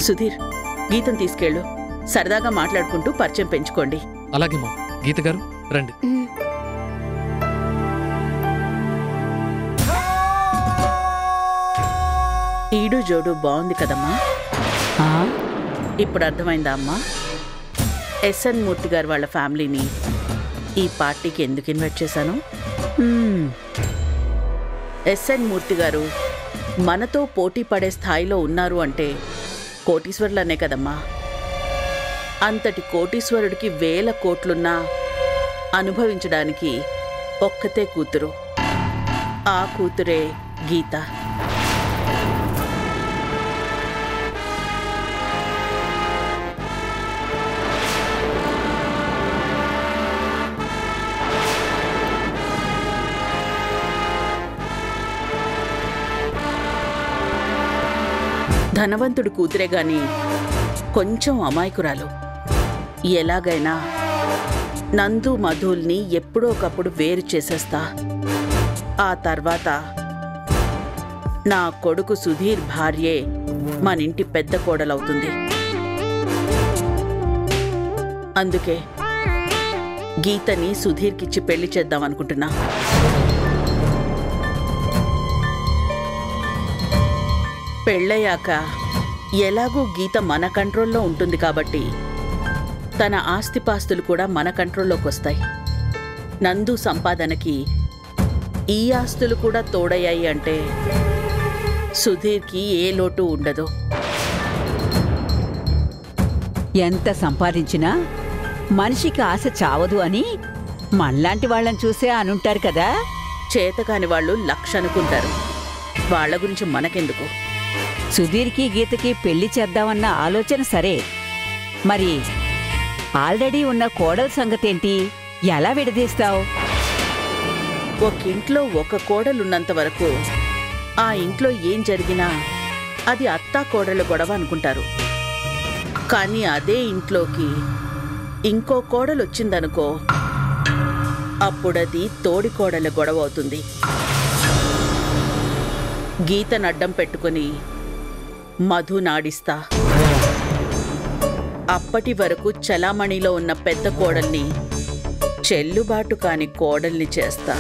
సుధీర్, గీతను తీసుకెళ్ళు. సరదాగా మాట్లాడుకుంటూ పరిచయం పెంచుకోండి. అలాగే మా గీత గారు రండి. ఈడు జోడు బాగుంది కదమ్మా. ఇప్పుడు అర్థమైందా అమ్మా ఎస్ఎన్ మూర్తి గారు వాళ్ళ ఫ్యామిలీని ఈ పార్టీకి ఎందుకు ఇన్వైట్ చేశాను? ఎస్ఎన్ మూర్తి గారు మనతో పోటీ పడే స్థాయిలో ఉన్నారు అంటే కోటీశ్వరులనే కదమ్మా. అంతటి కోటీశ్వరుడికి 1000 కోట్లున్నా అనుభవించడానికి ఒక్కతే కూతురు. ఆ కూతురే గీత. ధనవంతుడు కూతురే గాని కొంచెం అమాయకురాలు. ఎలాగైనా నందు మధుల్ని ఎప్పుడో ఒకప్పుడు వేరు చేసేస్తా. ఆ తర్వాత నా కొడుకు సుధీర్ భార్యే మనింటి పెద్ద కోడలవుతుంది. అందుకే గీతని సుధీర్కిచ్చి పెళ్లి చేద్దామనుకుంటున్నా. పెళ్ళయ్యాక ఎలాగూ గీత మన కంట్రోల్లో ఉంటుంది కాబట్టి తన ఆస్తిపాస్తులు కూడా మన కంట్రోల్లోకి వస్తాయి. నందు సంపాదనకి ఈ ఆస్తులు కూడా తోడయ్యాయి అంటే సుధీర్కి ఏ లోటు ఉండదు. ఎంత సంపాదించినా మనిషికి ఆశ చావదు అని మనలాంటి వాళ్ళని చూసే అనుంటారు కదా. చేతకాని వాళ్ళు 1,00,000 అనుకుంటారు. వాళ్ళ గురించి మనకెందుకు? సుధీర్కి గీతకి పెళ్లి చేద్దామన్న ఆలోచన సరే, మరి ఆల్రెడీ ఉన్న కోడల సంగతేంటి? ఎలా విడదీస్తావు? ఒకింట్లో ఒక కోడలున్నంత వరకు ఆ ఇంట్లో ఏం జరిగినా అది అత్తా కోడళ్ళ గొడవ అనుకుంటారు. కానీ అదే ఇంట్లోకి ఇంకో కోడలొచ్చిందనుకో, అప్పుడది తోడి కోడళ్ళ గొడవ అవుతుంది. గీతనడ్డం పెట్టుకుని మధు నాడిస్తా. అప్పటి వరకు చలామణిలో ఉన్న పెద్ద కోడల్ని చెల్లుబాటు కాని కోడల్ని చేస్తా.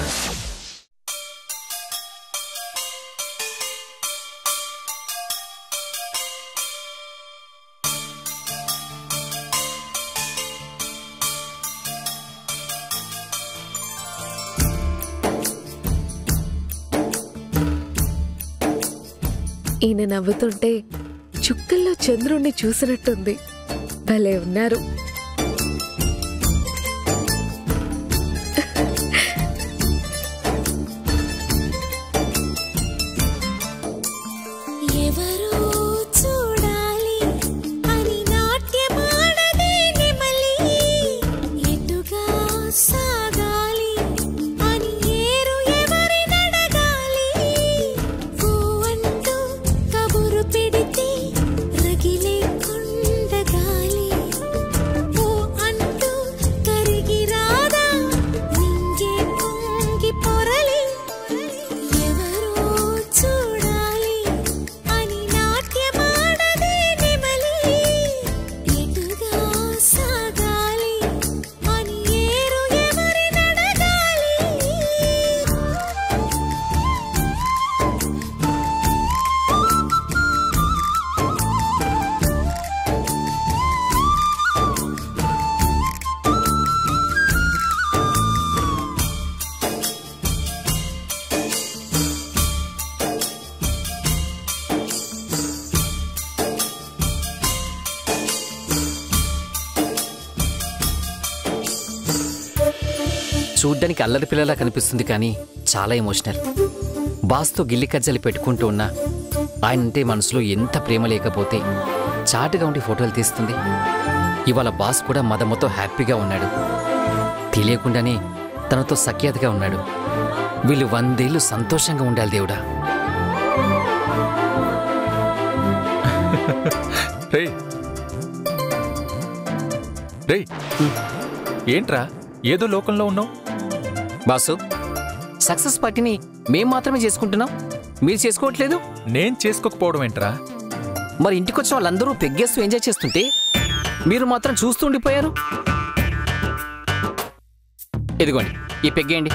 ఈయన నవ్వుతుంటే చుక్కల్లో చంద్రుణ్ణి చూసినట్టుంది. భలే ఉన్నారు. చూడ్డానికి అల్లరి పిల్లలా కనిపిస్తుంది, కానీ చాలా ఎమోషనల్. బాస్తో గిల్లి కజ్జలి పెట్టుకుంటూ ఉన్నా ఆయనంటే మనసులో ఎంత ప్రేమ లేకపోతే చాటుగా ఉండి ఫోటోలు తీస్తుంది. ఇవాళ బాస్ కూడా మదమ్మతో హ్యాపీగా ఉన్నాడు. తెలియకుండానే తనతో సఖ్యతగా ఉన్నాడు. వీళ్ళు 100 ఏళ్ళు సంతోషంగా ఉండాలి దేవుడా. ఏంట్రా ఏదో లోకంలో ఉన్నావు? బాసు, సక్సెస్ పార్టీని మేం మాత్రమే చేసుకుంటున్నాం, మీరు చేసుకోవట్లేదు. నేను చేసుకోకపోవడం ఏంట్రా? మరి ఇంటికొచ్చిన వాళ్ళందరూ పెగ్గేస్తూ ఎంజాయ్ చేస్తుంటే మీరు మాత్రం చూస్తూ ఉండిపోయారు. ఇదిగోండి ఈ పెగ్గేయండి.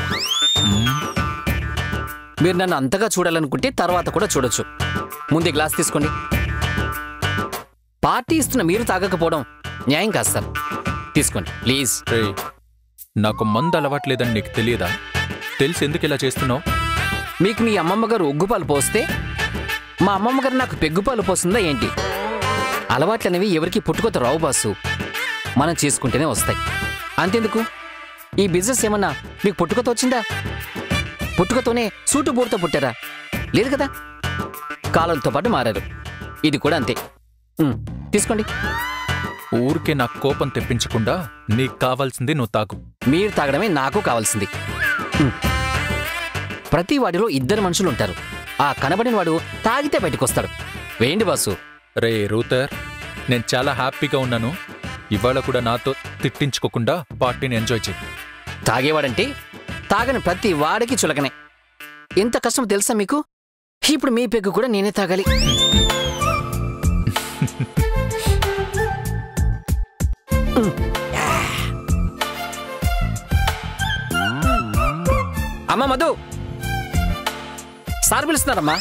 మీరు నన్ను అంతగా చూడాలనుకుంటే తర్వాత కూడా చూడొచ్చు. ముందే గ్లాస్ తీసుకోండి. పార్టీ ఇస్తున్న మీరు తాగకపోవడం న్యాయం కాదు సార్. తీసుకోండి ప్లీజ్. రేయ్, నాకు మందు అలవాట్లేదని నీకు తెలియదా? తెలిసి ఎందుకు ఇలా చేస్తున్నావు? మీకు మీ అమ్మమ్మ గారు ఒగ్గుపాలు పోస్తే మా అమ్మమ్మ గారు నాకు పెగ్గుపాలు పోస్తుందా ఏంటి? అలవాట్లనేవి ఎవరికి పుట్టుకొత్త రావు బాసు, మనం చేసుకుంటేనే వస్తాయి. అంతెందుకు, ఈ బిజినెస్ ఏమన్నా మీకు పుట్టుకొత్త వచ్చిందా? పుట్టుకతోనే సూటు బూరుతో పుట్టారా? లేదు కదా. కాలంతో పాటు మారారు. ఇది కూడా అంతే. తీసుకోండి. ఊరికే నాకు కోపం తెప్పించకుండా నీకు కావాల్సింది నువ్వు తాగు. మీరు తాగడమే నాకు కావాల్సింది. ప్రతి వాడిలో ఇద్దరు మనుషులు ఉంటారు. ఆ కనబడిన వాడు తాగితే బయటకొస్తాడు. వేయండి బాసు. రే రూతర్, నేను చాలా హ్యాపీగా ఉన్నాను. ఇవాళ కూడా నాతో తిట్టించుకోకుండా పార్టీని ఎంజాయ్ చేయి. తాగేవాడంటే తాగని ప్రతి వాడికి చులకనే. ఎంత కష్టం తెలుసా మీకు? ఇప్పుడు మీ పెగ్గు కూడా నేనే తాగాలి. అమ్మా మధు, సార్ పిలుస్తున్నారమ్మా.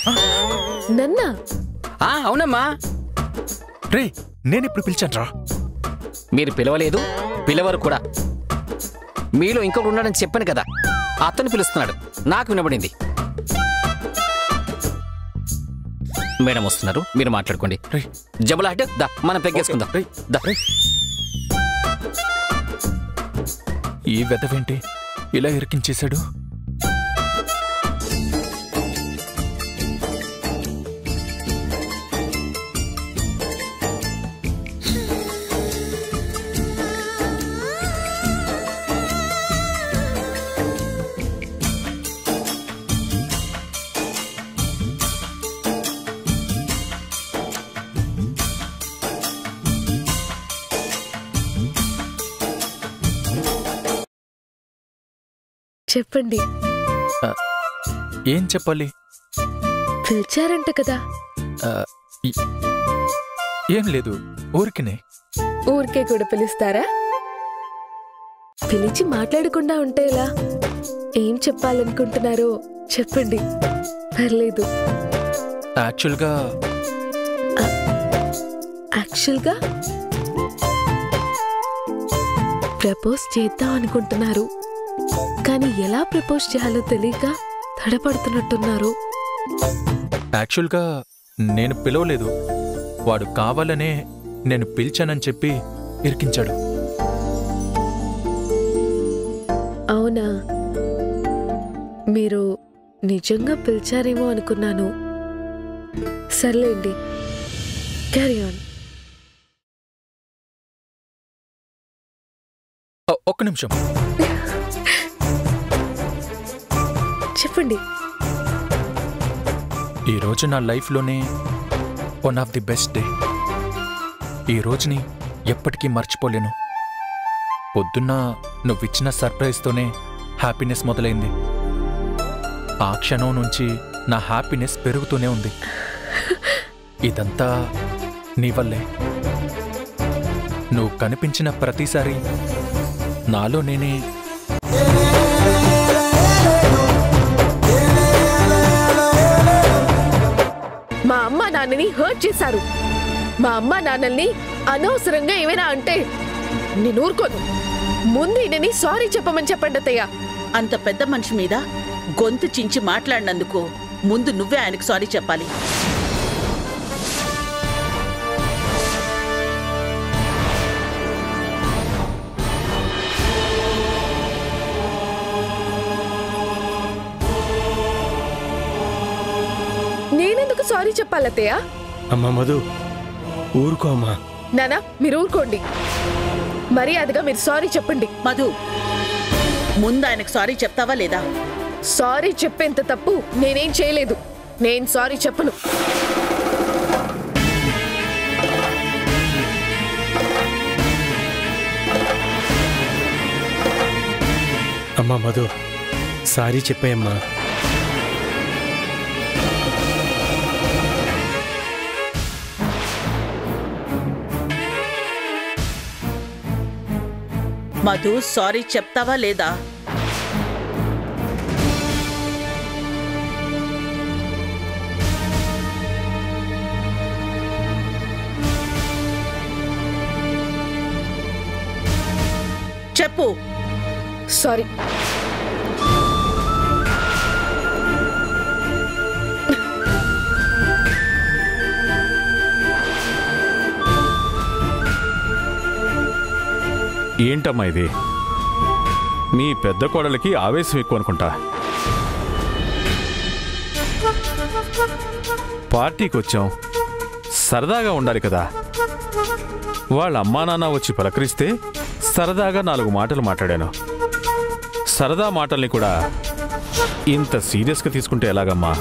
నన్నా? అవునమ్మా. రే, నేనిప్పుడు పిలిచాను రా. మీరు పిలవలేదు, పిలవరు కూడా. మీలో ఇంకొకడు ఉన్నాడని చెప్పాను కదా, అతను పిలుస్తున్నాడు. నాకు వినబడింది. మేడం వస్తున్నారు, మీరు మాట్లాడుకోండి. జబులాట్ దా, మనం పెగ్గేసుకుందాం. దా. ఈ వెదవేంటి ఇలా ఇరికించేశాడు? చెప్పండి. ఏం చెప్పాలి? పిలిచారంట కదా. ఏం లేదు, ఊరికినే. ఊరికే కూడా పిలుస్తారా? పిలిచి మాట్లాడకుండా ఉంటే ఎలా? ఏం చెప్పాలనుకుంటున్నారో చెప్పండి, పర్లేదు. యాక్చువల్గా ప్రపోజ్ చేద్దాం అనుకుంటున్నారు, కానీ ఎలా ప్రపోజ్ చేయాలో తెలియక తడపడుతున్నట్టున్నారు. యాక్చువల్గా నేను పిలవలేదు. వాడు కావాలనే నేను పిలిచానని చెప్పి ఇరికించాడు. అవునా? మీరు నిజంగా పిలిచారేమో అనుకున్నాను. సర్లేండి, క్యారీ ఆన్. ఒక్క నిమిషం. చెప్పండి. ఈరోజు నా లైఫ్లోనే one of the best day. ఈ రోజుని ఎప్పటికీ మర్చిపోలేను. పొద్దున్న నువ్విచ్చిన సర్ప్రైజ్తోనే హ్యాపీనెస్ మొదలైంది. ఆ క్షణం నుంచి నా హ్యాపీనెస్ పెరుగుతూనే ఉంది. ఇదంతా నీ వల్లే. నువ్వు కనిపించిన ప్రతిసారి నాలో నేనే మా అమ్మ నాన్నని హర్ట్ చేశారు. మా అమ్మ నాన్నల్ని అనవసరంగా ఏమైనా అంటే నేను ఊరుకోను. ముందు ఈయనని సారీ చెప్పమని చెప్పండి అత్తయ్య. అంత పెద్ద మనిషి మీద గొంతు చించి మాట్లాడినందుకు ముందు నువ్వే ఆయనకు సారీ చెప్పాలి. నేనెందుకు సారీ చెప్పాలత్తయ్య? అమ్మా మధు, ఊరుకో అమ్మా. నానా, మీరు ఊరుకోండి. మర్యాదగా మీరు సారీ చెప్పండి. మధు, ముందు ఆయనకు సారీ చెప్తావా లేదా? సారీ చెప్పేంత తప్పు నేనేం చేయలేదు. నేను సారీ చెప్పను. అమ్మా మధు, సారీ చెప్పాయమ్మా. మధు సారీ చెప్తావా లేదా? చెప్పు. సారీ. ఏంటమ్మా ఇది? మీ పెద్ద కోడలికి ఆవేశం ఎక్కువ అనుకుంటా. పార్టీకి వచ్చాం, సరదాగా ఉండాలి కదా. వాళ్ళ అమ్మా నాన్న వచ్చి పలకరిస్తే సరదాగా 4 మాటలు మాట్లాడాను. సరదా మాటల్ని కూడా ఇంత సీరియస్గా తీసుకుంటే ఎలాగమ్మా?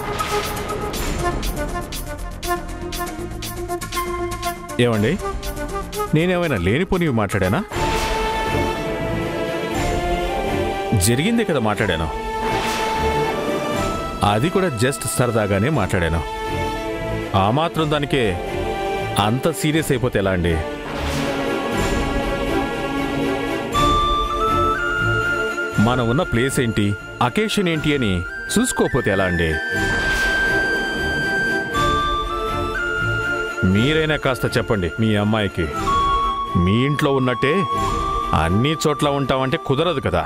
ఏమండి, నేనేమైనా లేనిపోనివి మాట్లాడానా? జరిగిందే కదా మాట్లాడాను. అది కూడా జస్ట్ సరదాగానే మాట్లాడాను. ఆ మాత్రం దానికే అంత సీరియస్ అయిపోతే ఎలా అండి? మనం ఉన్న ప్లేస్ ఏంటి, అకేషన్ ఏంటి అని చూసుకోకపోతే ఎలా అండి? మీరైనా కాస్త చెప్పండి మీ అమ్మాయికి. మీ ఇంట్లో ఉన్నట్టే అన్ని చోట్ల ఉంటామంటే కుదరదు కదా.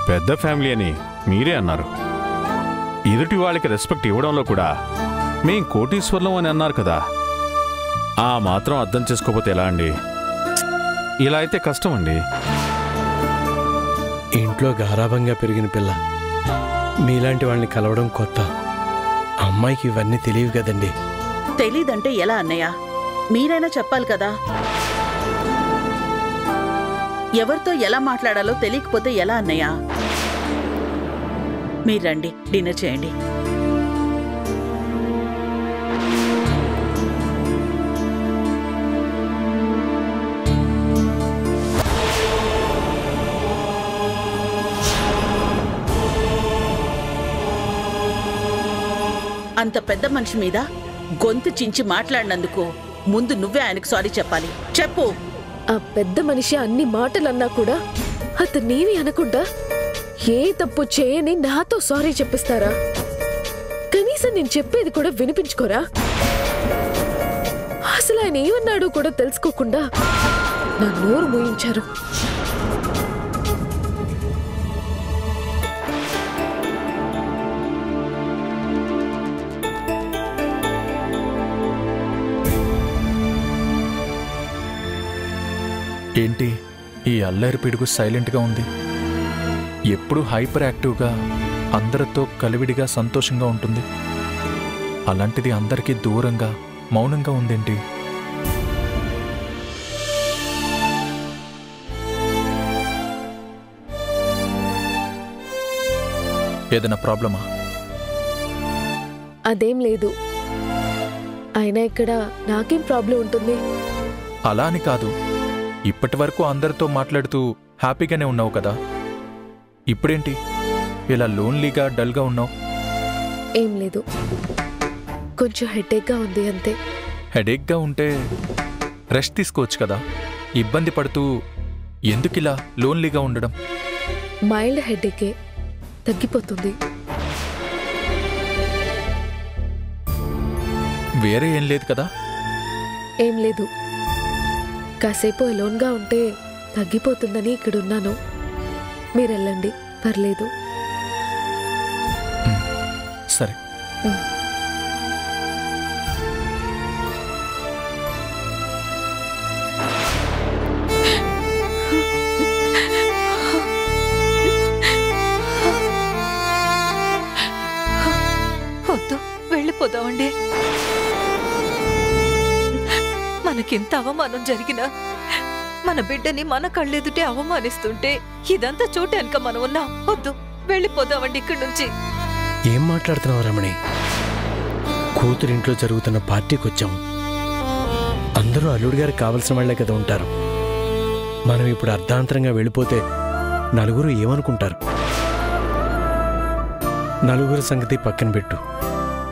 పెద్ద ఫ్యామిలీ అని మీరే అన్నారు. ఎదుటి వాళ్ళకి రెస్పెక్ట్ ఇవ్వడంలో కూడా మేం కోటీశ్వర్లం అని అన్నారు కదా. ఆ మాత్రం అర్థం చేసుకోకపోతే ఎలా అండి? ఇలా అయితే కష్టం అండి. ఇంట్లో గారాభంగా పెరిగిన పిల్ల మీలాంటి వాళ్ళని కలవడం కొత్త. అమ్మాయికి ఇవన్నీ తెలియవు కదండి. తెలీదంటే ఎలా అన్నయ్య? మీరైనా చెప్పాలి కదా. ఎవరితో ఎలా మాట్లాడాలో తెలియకపోతే ఎలా అన్నయ్య? మీరు రండి, డిన్నర్ చేయండి. అంత పెద్ద మనిషి మీద గొంతు చించి మాట్లాడినందుకు ముందు నువ్వే ఆయనకు సారీ చెప్పాలి. చెప్పు. ఆ పెద్ద మనిషి అన్ని మాటలన్నా కూడా అతనేమి అనకుండా ఏ తప్పు చేయని నాతో సారీ చెప్పిస్తారా? కనీసం నేను చెప్పేది కూడా వినిపించుకోరా? అసలు ఆయన ఏమన్నాడో కూడా తెలుసుకోకుండా నా నోరు మూయించారు. ఏంటి ఈ అల్లరి పిడుగు సైలెంట్గా ఉంది? ఎప్పుడు హైపర్ యాక్టివ్గా అందరితో కలివిడిగా సంతోషంగా ఉంటుంది. అలాంటిది అందరికీ దూరంగా మౌనంగా ఉందేంటి? ఏదైనా ప్రాబ్లమా? అదేం లేదు. అయినా ఇక్కడ నాకేం ప్రాబ్లం ఉంటుంది? అలా అని కాదు, ఇప్పటి వరకు అందరితో మాట్లాడుతూ హ్యాపీగానే ఉన్నావు కదా. ఇప్పుడేంటి ఇలా లోన్లీగా డల్గా ఉన్నావు? ఏం లేదు, కొంచెం హెడేక్గా ఉంది అంతే. హెడేక్గా ఉంటే రెస్ట్ తీసుకోవచ్చు కదా. ఇబ్బంది పడుతూ ఎందుకిలా లోన్లీగా ఉండడం? మైల్డ్ హెడేకే, తగ్గిపోతుంది. వేరే ఏం లేదు కదా? ఏం లేదు, కాసేపు అలోన్గా ఉంటే తగ్గిపోతుందని ఇక్కడున్నాను. మీరెళ్ళండి, పర్లేదు. సరే. వద్దు, వెళ్ళిపోదామండి. మనకింత అవమానం జరిగినా మన బిడ్డని మన కళ్ళెదుటే అవమానిస్తుంటే ఇదంతా చూడటానిక మనం ఉన్నాం. వద్దు, వెళ్ళిపోదామండి ఇక్కడి నుంచి. ఏం మాట్లాడుతున్నావు రమణి? కూతురింట్లో జరుగుతున్న పార్టీకి వచ్చాం. అందరూ అల్లుడు గారికి కావలసిన వాళ్లే కదా ఉంటారు. మనం ఇప్పుడు అర్ధాంతరంగా వెళ్ళిపోతే నలుగురు ఏమనుకుంటారు? నలుగురు సంగతి పక్కన పెట్టు.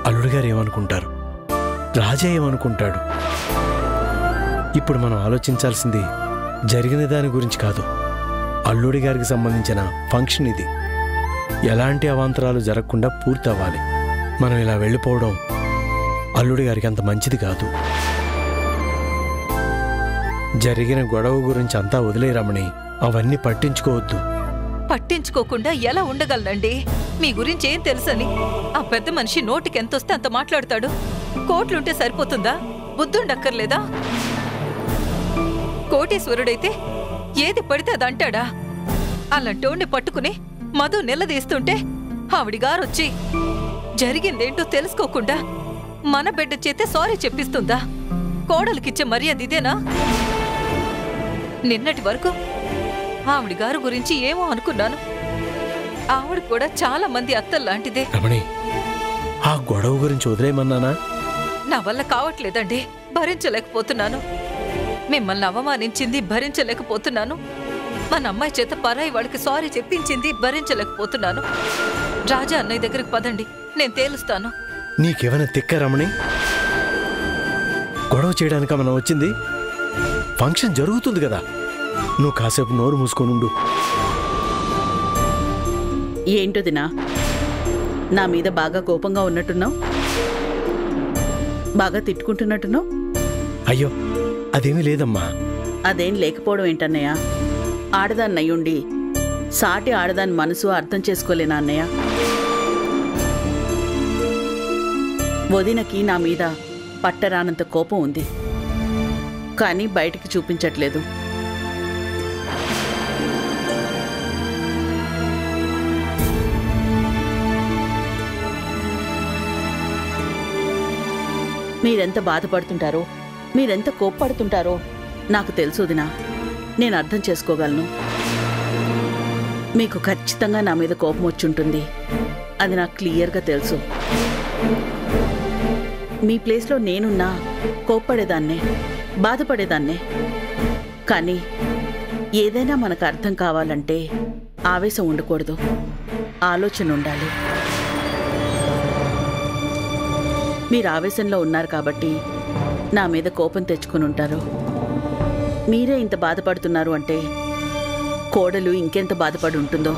అల్లుడు గారు ఏమనుకుంటారు? రాజా ఏమనుకుంటాడు? ఇప్పుడు మనం ఆలోచించాల్సింది జరిగిన దాని గురించి కాదు. అల్లుడి గారికి సంబంధించిన ఫంక్షన్ ఇది. ఎలాంటి అవాంతరాలు జరగకుండా పూర్తి అవ్వాలి. మనం ఇలా వెళ్ళిపోవడం అల్లుడి గారికి అంత మంచిది కాదు. జరిగిన గొడవ గురించి అంతా వదిలే రమణి, అవన్నీ పట్టించుకోవద్దు. పట్టించుకోకుండా ఎలా ఉండగలనండి? మీ గురించి ఏం తెలుసని? ఆ పెద్ద మనిషి నోటికి ఎంతొస్తే అంత మాట్లాడతాడు. కోట్లుంటే సరిపోతుందా? బుద్ధుండక్కర్లేదా? కోటీశ్వరుడైతే ఏది పడితే అది అంటాడా? అలాంటోడిని పట్టుకుని మధు నిలదీస్తుంటే ఆవిడిగారొచ్చి జరిగిందేంటో తెలుసుకోకుండా మన బిడ్డ చేతే సారీ చెప్పిస్తుందా? కోడలికిచ్చే మర్యాద ఇదేనా? నిన్నటి వరకు ఆవిడిగారు గురించి ఏమో అనుకున్నాను. ఆవిడ కూడా చాలా మంది అత్తల్లాంటిదే. రమణి, ఆ గొడవ గురించి వదిలేయమన్నానా? నా వల్ల కావట్లేదండి. భరించలేకపోతున్నాను. మిమ్మల్ని అవమానించింది భరించలేకపోతున్నాను. మన అమ్మాయి చేత పరాయి వాడికి సారీ చెప్పించింది భరించలేకపోతున్నాను. రాజా అన్నయ్య దగ్గరికి పదండి, నేను తేలుస్తాను. నీకేమైనా తిక్క రమణి? గొడవ చేయడానిక మనం వచ్చింది? ఫంక్షన్ జరుగుతుంది కదా, నువ్వు కాసేపు నోరు మూసుకొనుండు. ఏంటోదినా, నా మీద బాగా కోపంగా ఉన్నట్టున్నావు, బాగా తిట్టుకుంటున్నట్టున్నావు. అయ్యో, అదేమీ లేదమ్మా. అదేం లేకపోవడం ఏంటన్నయ్య? ఆడదాన్నయ్యుండి సాటి ఆడదాని మనసు అర్థం చేసుకోలేనా అన్నయ్య? వదినకి నా మీద పట్టరానంత కోపం ఉంది, కానీ బయటికి చూపించట్లేదు. మీరెంత బాధపడుతుంటారో, మీరెంత కోప్పడుతుంటారో నాకు తెలుసు వదినా. నేను అర్థం చేసుకోగలను. మీకు ఖచ్చితంగా నా మీద కోపం వచ్చుంటుంది, అది నాకు క్లియర్గా తెలుసు. మీ ప్లేస్లో నేనున్నా కోప్పడేదాన్నే, బాధపడేదాన్నే. కానీ ఏదైనా మనకు అర్థం కావాలంటే ఆవేశం ఉండకూడదు, ఆలోచన ఉండాలి. మీరు ఆవేశంలో ఉన్నారు కాబట్టి నా మీద కోపం తెచ్చుకుని ఉంటారు. మీరే ఇంత బాధపడుతున్నారు అంటే కోడలు ఇంకెంత బాధపడి ఉంటుందో.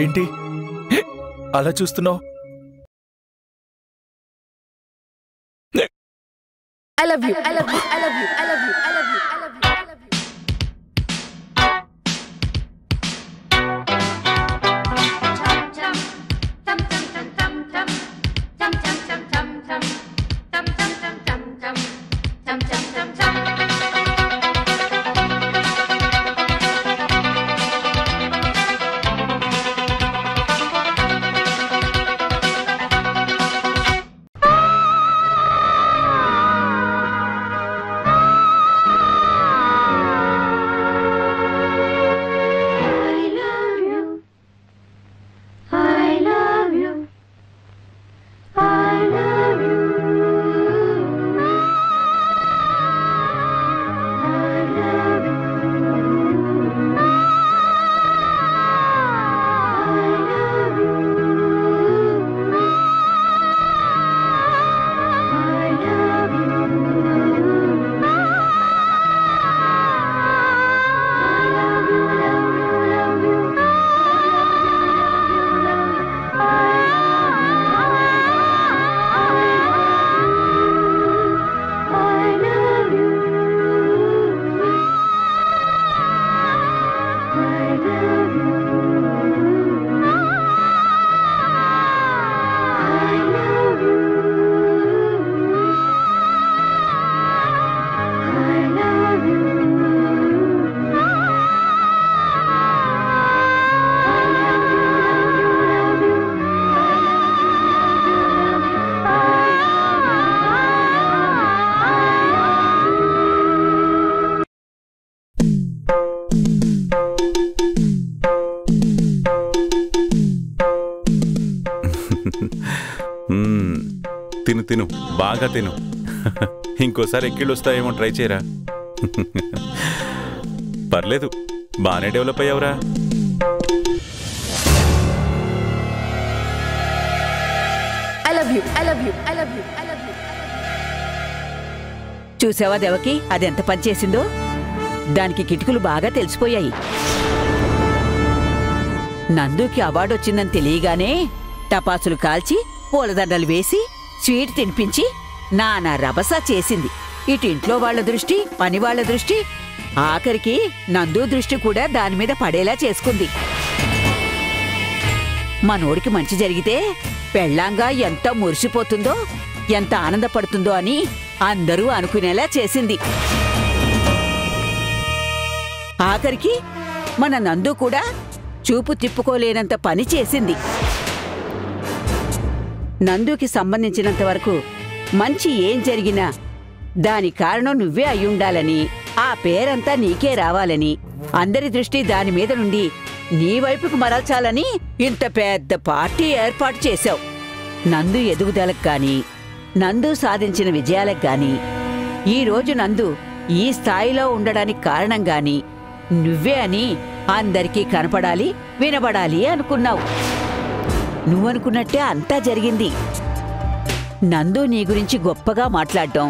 ఏంటి అలా చూస్తున్నావు? I love you. I love you. I love you. I love you. I love you. I love you. తిను తిను, బాగా తిను. ఇంకోసారి ఎక్కిళ్ళు వస్తాయేమో, ట్రై చేయరా. పర్లేదు, బాగానే డెవలప్ అయ్యావురా. చూసావా దేవకి, అదెంత పనిచేసిందో? దానికి కిటుకులు బాగా తెలిసిపోయాయి. నందుకి అవార్డు వచ్చిందని తెలియగానే టపాసులు కాల్చి పూలదండలు వేసి స్వీట్ తినిపించి నానా రభసా చేసింది. ఇటు ఇంట్లో వాళ్ల దృష్టి, పని వాళ్ల దృష్టి, ఆఖరికి నందు దృష్టి కూడా దానిమీద పడేలా చేసుకుంది. మనోడికి మంచి జరిగితే పెళ్ళాంగా ఎంత మురిసిపోతుందో, ఎంత ఆనందపడుతుందో అని అందరూ అనుకునేలా చేసింది. ఆఖరికి మన నందు కూడా చూపు తిప్పుకోలేనంత పని చేసింది. నందుకి సంబంధించినంత వరకు మంచి ఏం జరిగినా దాని కారణం నువ్వే అయ్యుండాలని, ఆ పేరంతా నీకే రావాలని, అందరి దృష్టి దాని మీద నుండి నీ వైపుకు మరల్చాలని ఇంత పెద్ద పార్టీ ఏర్పాటు చేశావు. నందు ఎదుగుదలకు గాని, నందు సాధించిన విజయాలకు గాని, ఈరోజు నందు ఈ స్థాయిలో ఉండడానికి కారణం గాని నువ్వే అని అందరికీ కనపడాలి, వినబడాలి అనుకున్నావు. నువ్వనుకున్నట్టే అంతా జరిగింది. నందు నీ గురించి గొప్పగా మాట్లాడటం,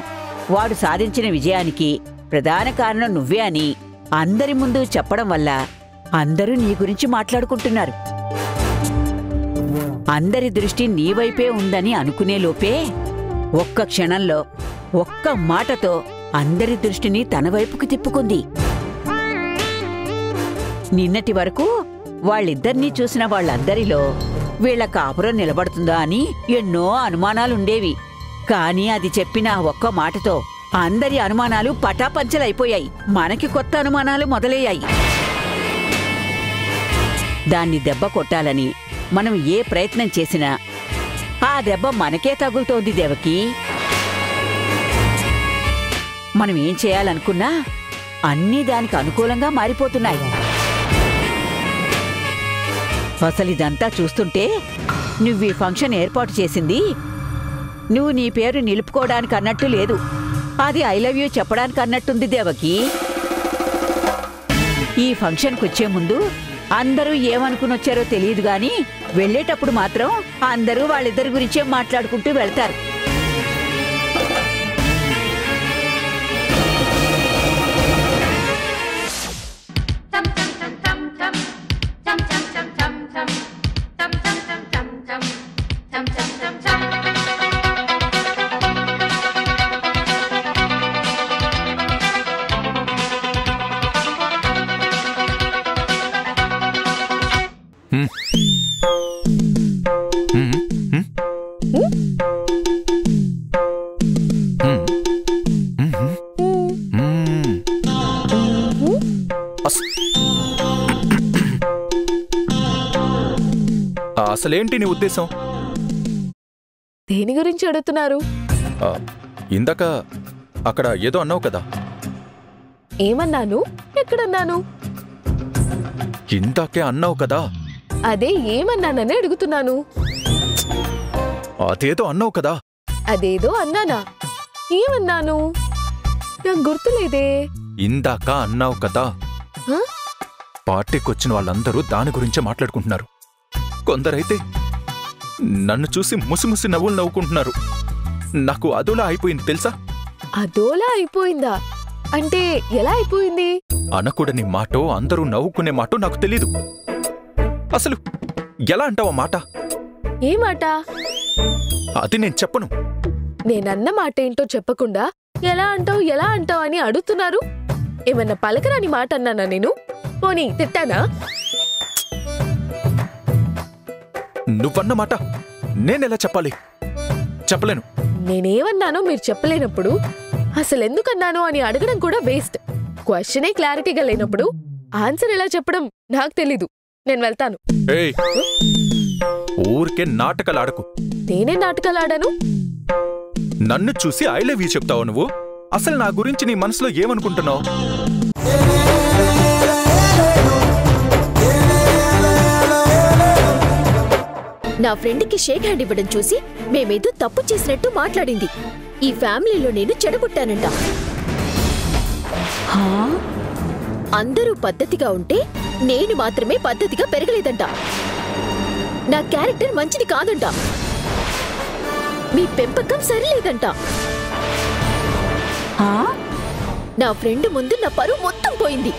వాడు సాధించిన విజయానికి ప్రధాన కారణం నువ్వే అని అందరి ముందు చెప్పడం వల్ల అందరూ నీ గురించి మాట్లాడుకుంటున్నారు. అందరి దృష్టి నీవైపే ఉందని అనుకునేలోపే ఒక్క క్షణంలో, ఒక్క మాటతో అందరి దృష్టిని తన వైపుకు తిప్పుకుంది. నిన్నటి వరకు వాళ్ళిద్దరినీ చూసిన వాళ్ళందరిలో వీళ్ల కాపురం నిలబడుతుందా అని ఎన్నో అనుమానాలుండేవి. కాని అది చెప్పిన ఒక్క మాటతో అందరి అనుమానాలు పటాపంచలైపోయాయి. మనకి కొత్త అనుమానాలు మొదలయ్యాయి. దాన్ని దెబ్బ కొట్టాలని మనం ఏ ప్రయత్నం చేసినా ఆ దెబ్బ మనకే తగులుతోంది దేవకి. మనం ఏం చేయాలనుకున్నా అన్నీ దానికి అనుకూలంగా మారిపోతున్నాయి. అసలిదంతా చూస్తుంటే నువ్వీ ఫంక్షన్ ఏర్పాటు చేసింది నువ్వు నీ పేరు నిలుపుకోవడానికి అన్నట్టు లేదు, అది ఐ లవ్ యూ చెప్పడానికి అన్నట్టుంది దేవకి. ఈ ఫంక్షన్కొచ్చే ముందు అందరూ ఏమనుకునొచ్చారో తెలియదు గాని వెళ్లేటప్పుడు మాత్రం అందరూ వాళ్ళిద్దరి గురించే మాట్లాడుకుంటూ వెళ్తారు. అసలేంటి నీ ఉద్దేశం? దేని గురించి అడుగుతున్నారు? ఇందాక అక్కడ ఏదో అన్నావు కదా. ఏమన్నాను? ఎక్కడన్నాను? ఇందాకే అన్నావు కదా. అదే ఏమన్నానని అడుగుతున్నాను. అదేదో అన్నావు కదా. అదేదో అన్నానా? ఏమన్నాను? నాకు గుర్తులేదే. ఇందాక అన్నావు కదా. పార్టీకొచ్చిన వాళ్ళందరూ దాని గురించే మాట్లాడుకుంటున్నారు. కొందరైతే నన్ను చూసి ముసిముసి నవ్వులు నవ్వుకుంటున్నారు. నాకు అదోలా అయిపోయింది తెలుసా? అదోలా అయిపోయిందా? అంటే ఎలా అయిపోయింది? అనకూడని మాటో అందరూ నవ్వుకునే మాటో నాకు తెలీదు. అసలు ఎలా అంటావా మాట? ఏ మాట? అది నేను చెప్పను. నేనన్న మాట ఏంటో చెప్పకుండా ఎలా అంటావు అని అడుగుతున్నారు. ఏమన్నా పలకరాని మాట అన్నానా నేను? పోనీ తిట్టానా? నువ్వన్న మాట నేనెలా చెప్పాలి? చెప్పలేను. నేనేమన్నానో మీరు చెప్పలేనప్పుడు అసలెందుకన్నానో అని అడగడం కూడా వేస్ట్. క్వశ్చనే క్లారిటీగా లేనప్పుడు ఆన్సర్ ఎలా చెప్పడం నాకు తెలీదు. నేను వెళ్తాను. ఊరికే నాటకాలాడకు. నేనే నాటకాలాడాను? నన్ను చూసి ఐ లవ్ యూ చెప్తావు నువ్వు? అసలు నా గురించి నీ మనసులో ఏమనుకుంటున్నావు? నా ఫ్రెండ్కి షేక్ హ్యాండ్ ఇవ్వడం చూసి మేమేదో తప్పు చేసినట్టు మాట్లాడింది. ఈ ఫ్యామిలీలో నేను చెడగొట్టానంట. అందరూ పద్ధతిగా ఉంటే నేను మాత్రమే పద్ధతిగా పెరగలేదంట. నా క్యారెక్టర్ మంచిది కాదంట. మీ పెంపకం సరిలేదంట. నా ఫ్రెండ్ ముందు నా పరువు మొత్తం పోయింది.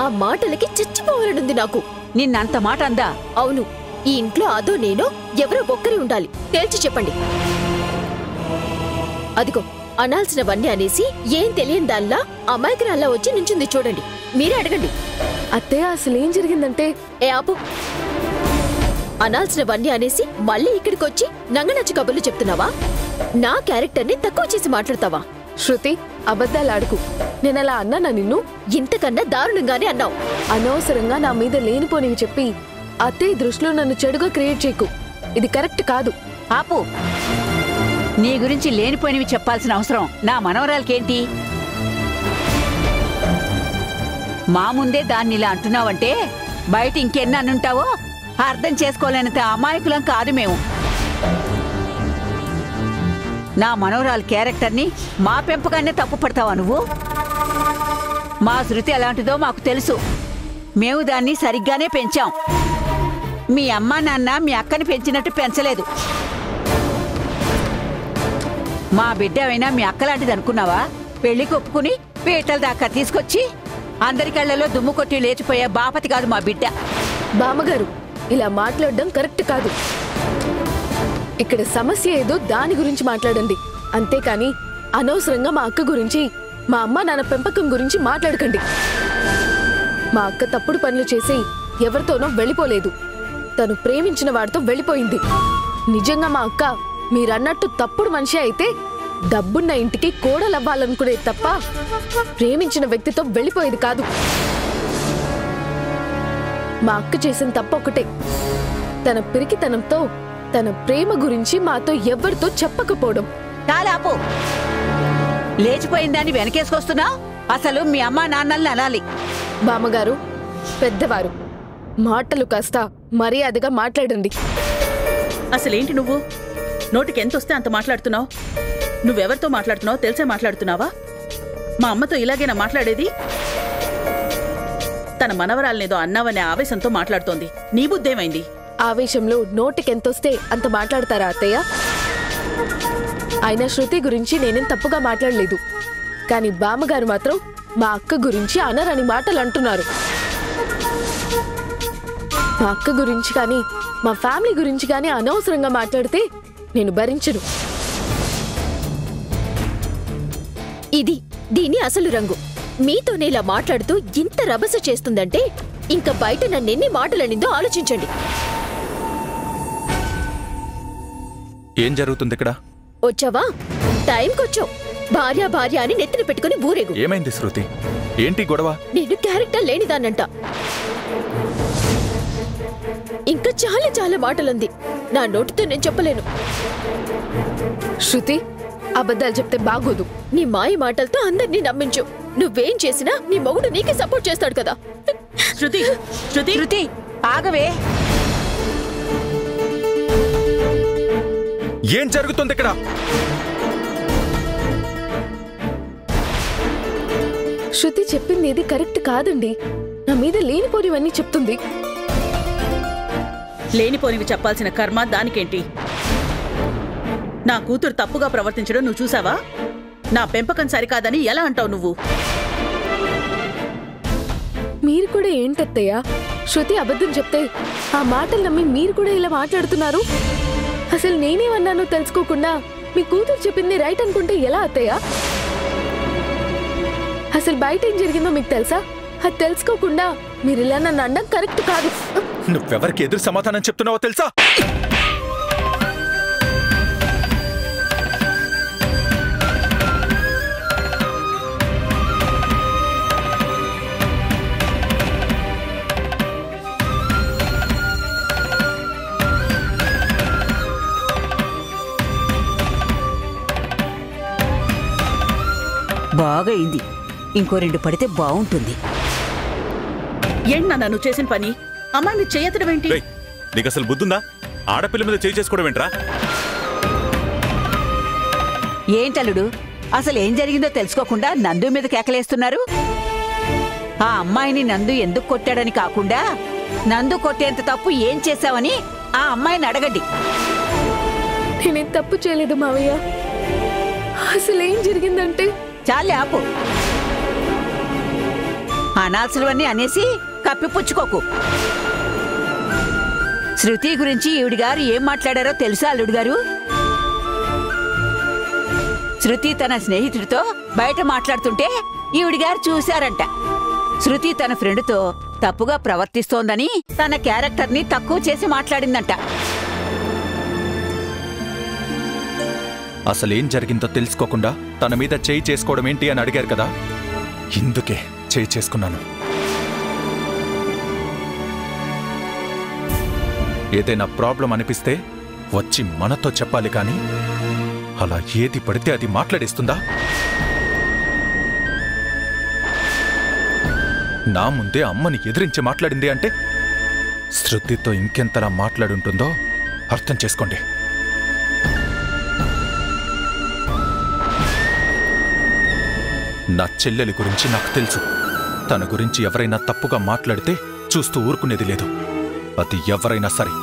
ఆ మాటలకి చచ్చిపోవాలనుంది నాకు. నిన్నంత మాట అందా? అవును. ఈ ఇంట్లో అదో నేనో ఎవరో ఒక్కరి ఉండాలి. తేల్చి చెప్పండి. అదిగో అనాల్సినవన్నీ అనేసి ఏం తెలియని దానిలా అమాయకురాల్లా వచ్చి నించుంది చూడండి. మీరే అడగండి. అత్తయ్య అసలేం జరిగిందంటే? ఏ ఆపు. అనాల్సినవన్నీ అనేసి మళ్ళీ ఇక్కడికొచ్చి నంగనచ్చి కబుర్లు చెప్తున్నావా? నా క్యారెక్టర్ని తక్కువ చేసి మాట్లాడతావా? శృతి, అబద్ధాలాడుకు. నేనలా అన్నానా నిన్ను? ఇంతకన్నా దారుణంగానే అన్నావు. అనవసరంగా నా మీద లేనిపోనివి చెప్పి అత్తయ్య దృష్టిలో నన్ను చెడుగా క్రియేట్ చేయకు. ఇది కరెక్ట్ కాదు. ఆపు. నీ గురించి లేనిపోయినవి చెప్పాల్సిన అవసరం నా మనవరాలకేంటి? మా ముందే దాన్ని ఇలా అంటున్నావంటే బయట ఇంకెన్ని అనుంటావో అర్థం చేసుకోలేనంత అమాయకులం కాదు మేము. నా మనవరాల క్యారెక్టర్ని మా పెంపకాన్నే తప్పు పడతావా నువ్వు? మా శృతి ఎలాంటిదో మాకు తెలుసు. మేము దాన్ని సరిగ్గానే పెంచాం. మీ అమ్మా నాన్న మీ అక్కని పెంచినట్టు పెంచలేదు. మా బిడ్డ అయినా మీ అక్కలాంటిది అనుకున్నావా? పెళ్లికి ఒప్పుకుని పీటల దాకా తీసుకొచ్చి అందరి కళ్ళలో దుమ్ము కొట్టి లేచిపోయే బాపతి కాదు మా బిడ్డ. బామ్మగారు, ఇలా మాట్లాడడం కరెక్ట్ కాదు. ఇక్కడ సమస్య ఏదో దాని గురించి మాట్లాడండి. అంతేకాని అనవసరంగా మా అక్క గురించి, మా అమ్మ నాన్న పెంపకం గురించి మాట్లాడకండి. మా అక్క తప్పుడు పనులు చేసి ఎవరితోనో వెళ్ళిపోలేదు. తను ప్రేమించిన వాడితో వెళ్ళిపోయింది. నిజంగా మా అక్క మీరన్నట్టు తప్పుడు మనిషి అయితే డబ్బున్న ఇంటికి కోడలవ్వాలనుకునేది తప్ప ప్రేమించిన వ్యక్తితో వెళ్ళిపోయేది కాదు. మా అక్క చేసిన తప్పు ఒకటే. తన పిరికితనంతో తన ప్రేమ గురించి మాతో ఎవరితో చెప్పకపోవడం. కాలాపు. లేచిపోయిందని వెనకేసుకొస్తున్నా? అసలు మీ అమ్మా నాన్నల్ని అనాలి. బామ్మగారు పెద్దవారు, మాటలు కాస్త మర్యాదగా మాట్లాడండి. అసలేంటి నువ్వు? నోటికి ఎంతొస్తే అంత మాట్లాడుతున్నావు? నువ్వెవరితో మాట్లాడుతున్నావో తెలిసే మాట్లాడుతున్నావా? మా అమ్మతో ఇలాగేనా మాట్లాడేది? తన మనవరాలనేదో అన్నావనే ఆవేశంతో మాట్లాడుతోంది. నీ బుద్ధేమైంది? ఆవేశంలో నోటికెంతొస్తే అంత మాట్లాడతారా అత్తయ్య? అయినా శృతి గురించి నేనేం తప్పుగా మాట్లాడలేదు. కానీ బామ్మగారు మాత్రం మా అక్క గురించి అనరని మాటలు అంటున్నారు. మా అక్క గురించి కానీ మా ఫ్యామిలీ గురించి కానీ అనవసరంగా మాట్లాడితే నేను భరించను. దీని అసలు రంగు. మీతోనే ఇలా మాట్లాడుతూ ఇంత రభస చేస్తుందంటే ఇంకా బయట నన్నెన్ని మాటలనిందో ఆలోచించండి. ఏం జరుగుతుంది ఇక్కడ? వచ్చావా? టైంకొచ్చావు. భార్య భార్య అని నెత్తిన పెట్టుకుని ఊరేగు. ఏమైంది శృతి? ఏంటి గొడవ? నేను క్యారెక్టర్ లేనిదాన్నంట. ఇంకా చాలా చాలా మాటలుంది. నా నోటితో నేను చెప్పలేను. శృతి, అబద్ధాలు చెప్తే బాగోదు. నీ మాయ మాటలతో అందరినీ నమ్మించు. నువ్వేం చేసినా నీ మొగుడు నీకే సపోర్ట్ చేస్తాడు కదా. శృతి, శృతి, శృతి ఆగవే. ఏం జరుగుతుంది ఇక్కడ? శృతి చెప్పింది ఏది కరెక్ట్ కాదండి. నా మీద లేనిపోనివన్నీ చెప్తుంది. లేనిపోనివి చెప్పాల్సిన కర్మ దానికేంటి? నా కూతురు తప్పుగా ప్రవర్తించడం నువ్వు చూసావా? నా పెంపకం సరికాదని ఎలా అంటావు నువ్వు? మీరు కూడా ఏంటత్తయ్యా? శృతి అబద్ధం చెప్తే ఆ మాటలు నమ్మి మీరు కూడా ఇలా మాట్లాడుతున్నారు. అసలు నేనేమన్నానో తెలుసుకోకుండా మీ కూతురు చెప్పింది రైట్ అనుకుంటే ఎలా అత్తయ్యా? అసలు బయట ఏం జరిగిందో మీకు తెలుసా? అది తెలుసుకోకుండా మీరు ఇలా నన్ను అనడం కరెక్ట్ కాదు. నువ్వెవరికి ఎదురు సమాధానం చెప్తున్నావో తెలుసా? బాగా అయింది. ఇంకో 2 పడితే బాగుంటుంది. ఏంటి నాన్న నువ్వు చేసిన పని? అమ్మాయి మీరు చేయతడం ఏంటి? నీకు అసలు బుద్ధుందా? ఆడపిల్ల మీద చేయి చేసుకోవడం ఏంట్రా? ఏంటల్లుడు, అసలు ఏం జరిగిందో తెలుసుకోకుండా నందు మీద కేకలేస్తున్నారు? ఆ అమ్మాయిని నందు ఎందుకు కొట్టాడని కాకుండా నందు కొట్టేంత తప్పు ఏం చేశావని ఆ అమ్మాయిని అడగండి. నేనేం తప్పు చేయలేదు మావయ్య. అసలేం జరిగిందంటే చాలే ఆపు. అనాల్సినవన్నీ అనేసి కప్పిపుచ్చుకోకు. శృతి గురించి ఈవిడి గారు ఏం మాట్లాడారో తెలుసా అల్లుడు గారు? శృతి తన స్నేహితుడితో బయట మాట్లాడుతుంటే ఈవిడి గారు చూశారంట. శృతి తన ఫ్రెండ్తో తప్పుగా ప్రవర్తిస్తోందని తన క్యారెక్టర్ని తక్కువ చేసి మాట్లాడిందంట. అసలేం జరిగిందో తెలుసుకోకుండా తన మీద చేయి చేసుకోవడం ఏంటి అని అడిగారు కదా, ఇందుకే చేయి చేసుకున్నాను. ఏదైనా ప్రాబ్లం అనిపిస్తే వచ్చి మనతో చెప్పాలి కానీ అలా ఏది పడితే అది మాట్లాడేస్తుందా? నా ముందే అమ్మని ఎదిరించి మాట్లాడింది అంటే శృతితో ఇంకెంతలా మాట్లాడుంటుందో అర్థం చేసుకోండి. నా చెల్లెలి గురించి నాకు తెలుసు. తన గురించి ఎవరైనా తప్పుగా మాట్లాడితే చూస్తూ ఊరుకునేది లేదు, అది ఎవరైనా సరే.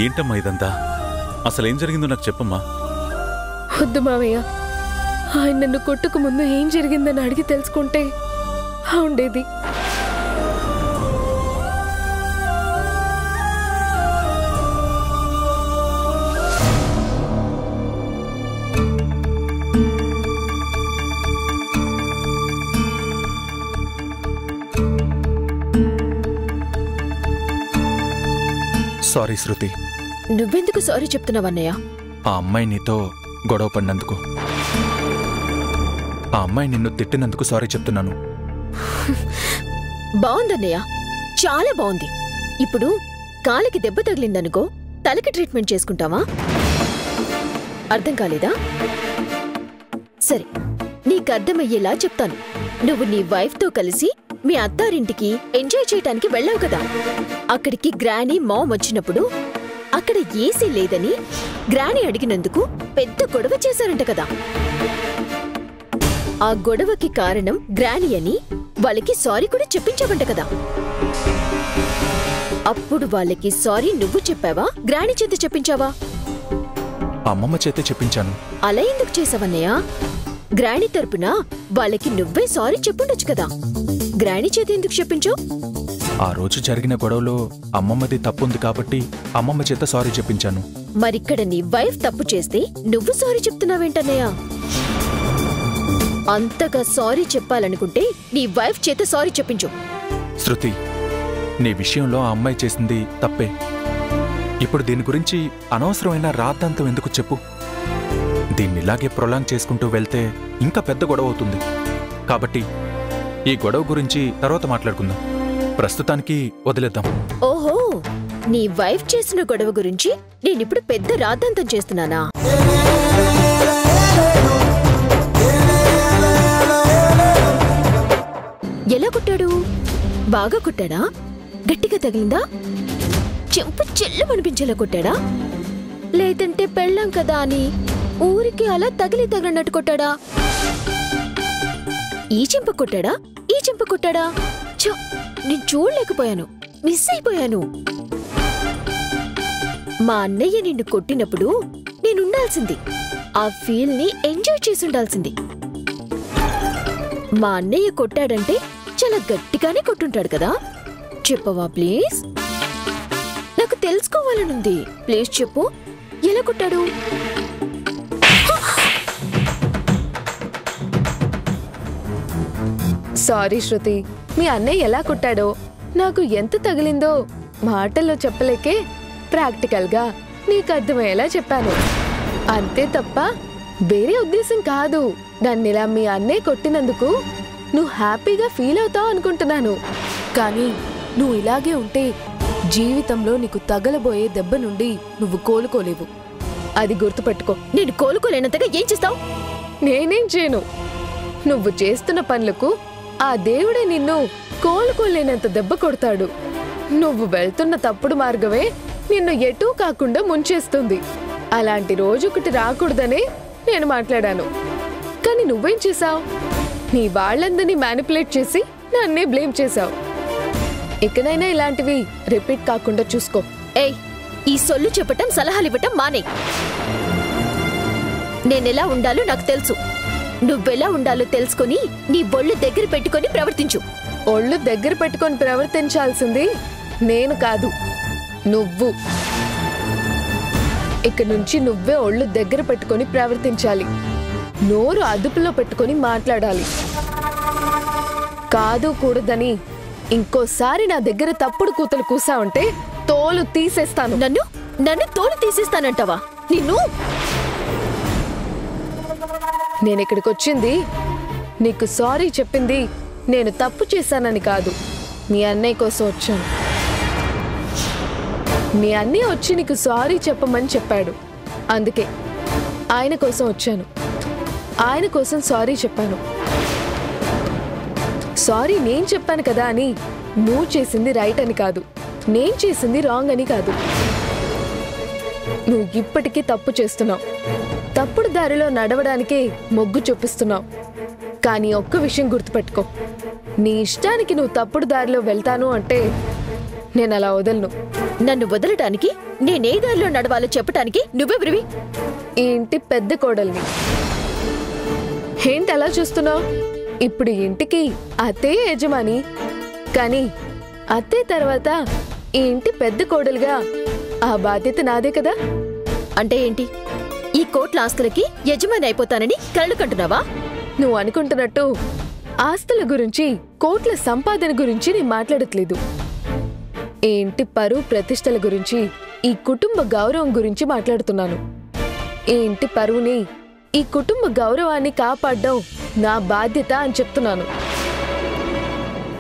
ఏంటమ్మా ఇదంతా? అసలేం జరిగిందో నాకు చెప్పమ్మా. వద్దు మావయ్య, ఆయన నన్ను కొట్టుకు ముందు ఏం జరిగిందని అడిగి తెలుసుకుంటే ఉండేది. సారీ శృతి. నువ్వెందుకు సారీ చెప్తున్నావన్నయ్య? ఆ అమ్మాయి నీతో గొడవ పడినందుకు, ఆ అమ్మాయి నిన్ను తిట్టినందుకు సారీ చెప్తున్నాను. బాగుందన్నయ్య, చాలా బాగుంది. ఇప్పుడు కాలికి దెబ్బ తగిలిందనుకో, తలకి ట్రీట్మెంట్ చేసుకుంటావా? అర్థం కాలేదా? సరే, నీకర్థమయ్యేలా చెప్తాను. నువ్వు నీ వైఫ్తో కలిసి మీ అత్తారింటికి ఎంజాయ్ చేయటానికి వెళ్ళావు కదా. అక్కడికి గ్రానీ మామ్ వచ్చినప్పుడు అక్కడ ఏసీ లేదని గ్రానీ అడిగినందుకు పెద్ద గొడవ చేశారంట కదా. ఆ గొడవకి కారణం గ్రానీ అని వాళ్ళకి సారీ కూడా చెప్పించావంట కదా. అప్పుడు వాళ్ళకి సారీ నువ్వు చెప్పావా, గ్రానీ చేత చెప్పించావా? అమ్మమ్మ చేతే చెప్పించాను. అలా ఎందుకు చేసావన్నయ్య? గ్రానీ తరపున వాళ్ళకి నువ్వే సారీ చెప్పుండొచ్చు కదా. గ్రానీ చేత ఎందుకు చెప్పించావు? ఆ రోజు జరిగిన గొడవలో అమ్మమ్మది తప్పుంది కాబట్టి అమ్మమ్మ చేత సారీ చెప్పించాను. మరిక్కడ నీ వైఫ్ తప్పు చేస్తే నువ్వు సారీ చెప్తున్నావేంటన్నయ్య? అంతగా సారీ చెప్పాలనుకుంటే నీ వైఫ్ చేత సారీ చెప్పించు. శృతి, నీ విషయంలో ఆ అమ్మాయి చేసింది తప్పే. ఇప్పుడు దీని గురించి అనవసరమైన రాద్ధాంతం ఎందుకు చెప్పు? దీన్నిలాగే ప్రొలాంగ్ చేసుకుంటూ వెళ్తే ఇంకా పెద్ద గొడవ అవుతుంది. కాబట్టి ఈ గొడవ గురించి తర్వాత మాట్లాడుకుందాం. ప్రస్తుతానికి వదిలేద్దాం. ఓహో, నీ వైఫ్ చేసిన గొడవ గురించి నేనిప్పుడు పెద్ద రాద్ధాంతం చేస్తున్నానా? ఎలా కొట్టాడు? బాగా కొట్టాడా? గట్టిగా తగిలిందా? చెంపు చెల్లమనిపించేలా కొట్టాడా? లేదంటే పెళ్ళాం కదా అని ఊరికి అలా తగిలినట్టు కొట్టాడా? ఈ చెంప కొట్టాడా, ఈ చెంప కొట్టాడా? చో, నేను చూడలేకపోయాను, మిస్ అయిపోయాను. మా అన్నయ్య నిన్ను కొట్టినప్పుడు నేనుండాల్సింది, ఆ ఫీల్ ని ఎంజాయ్ చేసి ఉండాల్సింది. మా అన్నయ్య కొట్టాడంటే చాలా గట్టిగానే కొట్టుంటాడు కదా. చెప్పవా ప్లీజ్? నాకు తెలుసుకోవాలనుంది. ప్లీజ్ చెప్పు, ఎలా కొట్టాడు? సారీ శృతి, మీ అన్నయ్య ఎలా కొట్టాడో, నాకు ఎంత తగిలిందో మాటల్లో చెప్పలేకే ప్రాక్టికల్గా నీకు అర్థమయ్యేలా చెప్పాను. అంతే తప్ప వేరే ఉద్దేశం కాదు. నన్నిలా మీ అన్నయ్య కొట్టినందుకు నువ్వు హ్యాపీగా ఫీల్ అవుతావు అనుకుంటున్నాను. కానీ నువ్వు ఇలాగే ఉంటే జీవితంలో నీకు తగలబోయే దెబ్బ నుండి నువ్వు కోలుకోలేవు. అది గుర్తుపెట్టుకో. నేను కోలుకోలేనంతగా ఏం చేస్తావు? నేనేం చేయను. నువ్వు చేస్తున్న పనులకు ఆ దేవుడే నిన్ను కోలుకోలేనంత దెబ్బ కొడతాడు. నువ్వు వెళ్తున్న తప్పుడు మార్గమే నిన్ను ఎటూ కాకుండా ముంచేస్తుంది. అలాంటి రోజొకటి రాకూడదనే నేను మాట్లాడాను. కానీ నువ్వేం చేశావు? నీ వాళ్ళందరినీ మ్యానిపులేట్ చేసి నన్నే బ్లేమ్ చేశావు. ఇకనైనా ఇలాంటివి రిపీట్ కాకుండా చూసుకో. ఏయ్, ఈ సొల్లు చెప్పటం సలహాలు ఇవ్వటం మానే. నేనెలా ఉండాలో నాకు తెలుసు. నువ్వెలా ఉండాలో తెలుసుకొని నీ ఒళ్ళు దగ్గర పెట్టుకొని ప్రవర్తించు. ఒళ్ళు దగ్గర పెట్టుకొని ప్రవర్తించాల్సింది నేను కాదు, నువ్వు. ఇక నుంచి నువ్వే ఒళ్ళు దగ్గర పెట్టుకొని ప్రవర్తించాలి. నోరు అదుపులో పెట్టుకొని మాట్లాడాలి. కాదు కూడదని ఇంకోసారి నా దగ్గర తప్పుడు కూతలు కూసావంటే తోలు తీసేస్తాను. నన్ను తోలు తీసేస్తానంటావా? నిన్ను నేనిక్కడికి వచ్చింది నీకు సారీ చెప్పింది నేను తప్పు చేశానని కాదు, మీ అన్నయ్య కోసం వచ్చాను. మీ అన్నయ్య వచ్చి నీకు సారీ చెప్పమని చెప్పాడు. అందుకే ఆయన కోసం వచ్చాను. ఆయన కోసం సారీ చెప్పాను. సారీ నేను చెప్పాను కదా అని నువ్వు చేసింది రైట్ అని కాదు, నేను చేసింది రాంగ్ అని కాదు. నువ్వు ఇప్పటికీ తప్పు చేస్తున్నావు. తప్పుడు దారిలో నడవడానికే మొగ్గు చూపిస్తున్నావు. కానీ ఒక్క విషయం గుర్తుపెట్టుకో, నీ ఇష్టానికి నువ్వు తప్పుడు దారిలో వెళ్తాను అంటే నేను అలా వదలను. నన్ను వదలటానికి నేనే దారిలో నడవాలో చెప్పటానికి నువ్వెవరివి? ఈ ఇంటి పెద్ద కోడల్ని. ఏంటి అలా చూస్తున్నావు? ఇప్పుడు ఇంటికి అత్తే యజమాని, కానీ అత్తే తర్వాత ఈ ఇంటి పెద్ద కోడలుగా ఆ బాధ్యత నాదే కదా. అంటే ఏంటి? ఈ కోట్ల ఆస్తులకి యజమాని అయిపోతానని కళ్ళు కంటున్నావా? నువ్వు అనుకుంటున్నట్టు ఆస్తుల గురించి, కోట్ల సంపాదన గురించి నేను మాట్లాడట్లేదు. ఈ ఇంటి పరువు ప్రతిష్టల గురించి, ఈ కుటుంబ గౌరవం గురించి మాట్లాడుతున్నాను. ఈ ఇంటి పరువుని, ఈ కుటుంబ గౌరవాన్ని కాపాడడం నా బాధ్యత అని చెప్తున్నాను.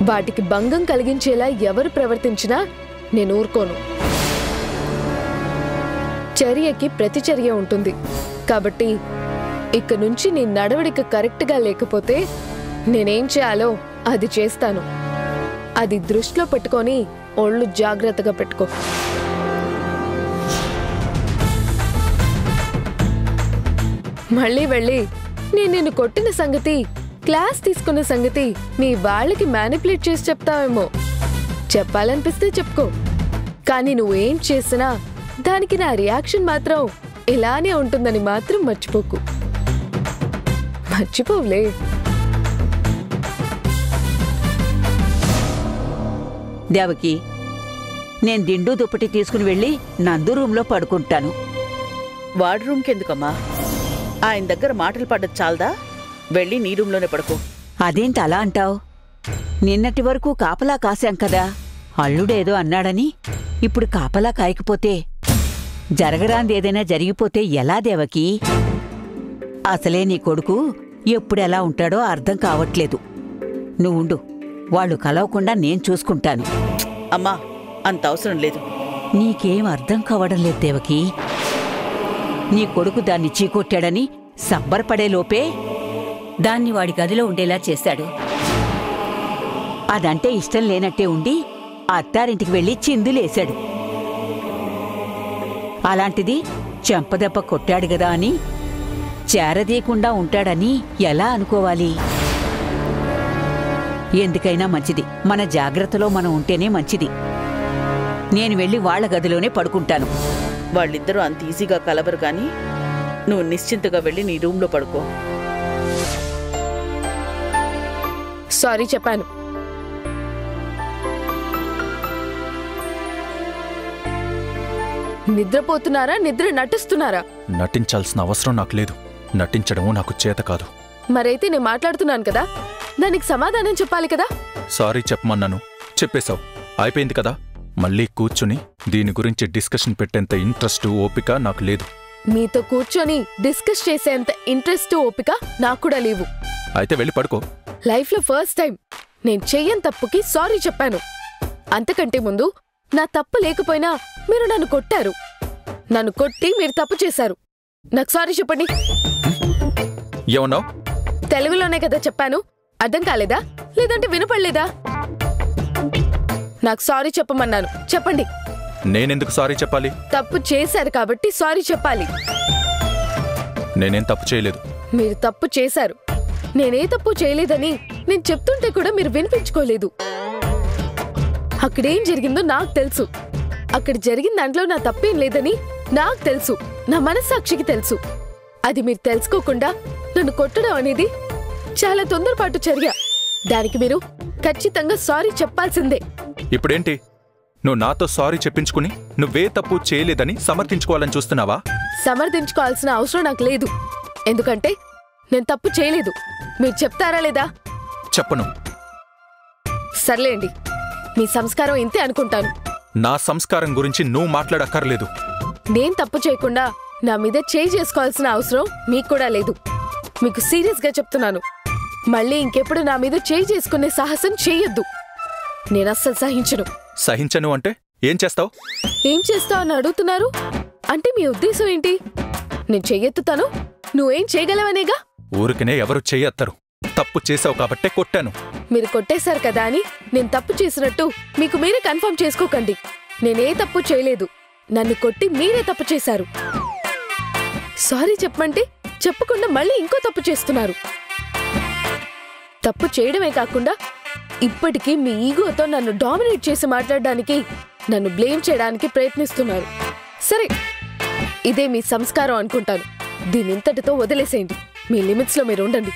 వాటికి భంగం కలిగించేలా ఎవరు ప్రవర్తించినా నేను ఊరుకోను. చర్యకి ప్రతిచర్య ఉంటుంది. కాబట్టి ఇక నుంచి నీ నడవడిక కరెక్ట్గా లేకపోతే నేనేం చేయాలో అది చేస్తాను. అది దృష్టిలో పెట్టుకొని ఒళ్ళు జాగ్రత్తగా పెట్టుకో. మళ్ళీ వెళ్ళి నేను నిన్ను కొట్టిన సంగతి, క్లాస్ తీసుకున్న సంగతి నీ వాళ్ళకి మ్యానిపులేట్ చేసి చెప్తావేమో. చెప్పాలనిపిస్తే చెప్పుకో. కానీ నువ్వేం చేసినా దానికి నా రియాక్షన్ మాత్రం ఇలానే ఉంటుందని మాత్రం మర్చిపోకు. మర్చిపోవులే. దేవకి, నేను దిండు దుప్పటి తీసుకుని వెళ్ళి నందు రూంలో పడుకుంటాను. వాడి రూమ్కి ఎందుకమ్మా? ఆయన దగ్గర మాటలు పడ్డది చాలదా? వెళ్ళి నీ రూంలోనే పడుకో. అదేంటి అలా అంటావు? నిన్నటి వరకు కాపలా కాశాం కదా. అల్లుడేదో అన్నాడని ఇప్పుడు కాపలా కాయకపోతే, జరగరాందేదైనా జరిగిపోతే ఎలా దేవకి? అసలే నీ కొడుకు ఎప్పుడెలా ఉంటాడో అర్థం కావట్లేదు. నువ్వుండు, వాళ్ళు కలవకుండా నేను చూసుకుంటాను. అమ్మా, అంత అవసరం లేదు. నీకేం అర్థం కావడం లేదు దేవకి. నీ కొడుకు దాన్ని చీకొట్టాడని సబ్బరపడేలోపే దాన్ని వాడి గదిలో ఉండేలా చేశాడు. అదంటే ఇష్టం లేనట్టే ఉండి అత్తారింటికి వెళ్ళి చిందులేశాడు. అలాంటిది చెంపదెబ్బ కొట్టాడు గదా అని చేరదీయకుండా ఉంటాడని ఎలా అనుకోవాలి? ఎందుకైనా మంచిది, మన జాగ్రత్తలో మనం ఉంటేనే మంచిది. నేను వెళ్ళి వాళ్ల గదిలోనే పడుకుంటాను. వాళ్ళిద్దరూ అంత ఈజీగా కలవరు కానీ నువ్వు నిశ్చింతగా వెళ్ళి నీ రూంలో పడుకో. సారీ చెప్పాను. నిద్రపోతున్నారా, నిద్ర నటిస్తున్నారా? నటించాల్సిన అవసరం నాకు లేదు. నటించడము నాకు చేత కాదు. మరైతే నేను మాట్లాడుతున్నాను కదా, దానికి సమాధానం చెప్పాలి కదా. సారీ చెప్పమన్నాను, చెప్పేశావు, అయిపోయింది కదా. మళ్ళీ కూర్చుని దీని గురించి డిస్కషన్ పెట్టేంత ఇంట్రెస్ట్, ఓపిక నాకు లేదు. మీతో కూర్చొని డిస్కస్ చేసేంత ఇంట్రెస్ట్, ఓపిక నాకు కూడా లేవు. అయితే వెళ్ళి పడుకో. లైఫ్లో ఫస్ట్ టైం నేను చెయ్యని తప్పుకి సారీ చెప్పాను. అంతకంటే ముందు నా తప్పు లేకపోయినా మీరు నన్ను కొట్టారు. నన్ను కొట్టి మీరు తప్పు చేశారు. నాకు సారీ చెప్పండి. ఏమన్నావు? తెలుగులోనే కదా చెప్పాను. అర్థం కాలేదా? లేదంటే వినపడలేదా? నాకు సారీ చెప్పమన్నాను. చెప్పండి. నేనెందుకు సారీ చెప్పాలి? తప్పు చేశారు కాబట్టి సారీ చెప్పాలి. నేనేం తప్పు చేయలేదు. మీరు తప్పు చేశారు. నేనే తప్పు చేయలేదని నేను చెప్తుంటే కూడా మీరు వినిపించుకోలేదు. అక్కడేం జరిగిందో నాకు తెలుసు. అక్కడ జరిగిన దాంట్లో నా తప్పేం లేదని నాకు తెలుసు. నా మనస్సాక్షికి తెలుసు. అది మీరు తెలుసుకోకుండా నన్ను కొట్టడం అనేది చాలా తొందరపాటు చర్య. దానికి మీరు ఖచ్చితంగా సారీ చెప్పాల్సిందే. ఇప్పుడేంటి? నువ్వు నాతో సారీ చెప్పించుకుని నువ్వే తప్పు చేయలేదని సమర్థించుకోవాలని చూస్తున్నావా? సమర్థించుకోవాల్సిన అవసరం నాకు లేదు. ఎందుకంటే నేను తప్పు చేయలేదు. మీరు చెప్తారా లేదా? చెప్పను. సర్లేండి, మీ సంస్కారం ఇంతే అనుకుంటాను. నా సంస్కారం గురించి నువ్వు మాట్లాడక్కర్లేదు. నేను తప్పు చేయకుండా నా మీద చేయి చేసుకోవాల్సిన అవసరం మీకు కూడా లేదు. మీకు సీరియస్గా చెప్తున్నాను. మళ్ళీ ఇంకెప్పుడు నా మీద చేయి చేసుకునే సాహసం చెయ్యొద్దు. నేను అస్సలు సహించను. సహించను అంటే ఏం చేస్తావు? ఏం చేస్తావు అని అడుగుతున్నారు? అంటే మీ ఉద్దేశం ఏంటి? నేను చెయ్యెత్తుతాను, నువ్వేం చేయగలవనేగా. ఊరికనే ఎవరు చెయ్యెత్తరు. తప్పు చేసావు కాబట్టే కొట్టాను. మీరు కొట్టేశారు కదా అని నేను తప్పు చేసినట్టు మీకు మీరే కన్ఫర్మ్ చేసుకోకండి. నేనే తప్పు చేయలేదు. నన్ను కొట్టి మీరే తప్పు చేశారు. సారీ చెప్పమంటే చెప్పకుండా మళ్ళీ ఇంకో తప్పు చేస్తున్నారు. తప్పు చేయడమే కాకుండా ఇప్పటికీ మీ ఈగోతో నన్ను డామినేట్ చేసి మాట్లాడడానికి, నన్ను బ్లేమ్ చేయడానికి ప్రయత్నిస్తున్నారు. సరే, ఇదే మీ సంస్కారం అనుకుంటాను. దీని ఇంతటితో వదిలేసేయండి. మీ లిమిట్స్లో మీరు ఉండండి.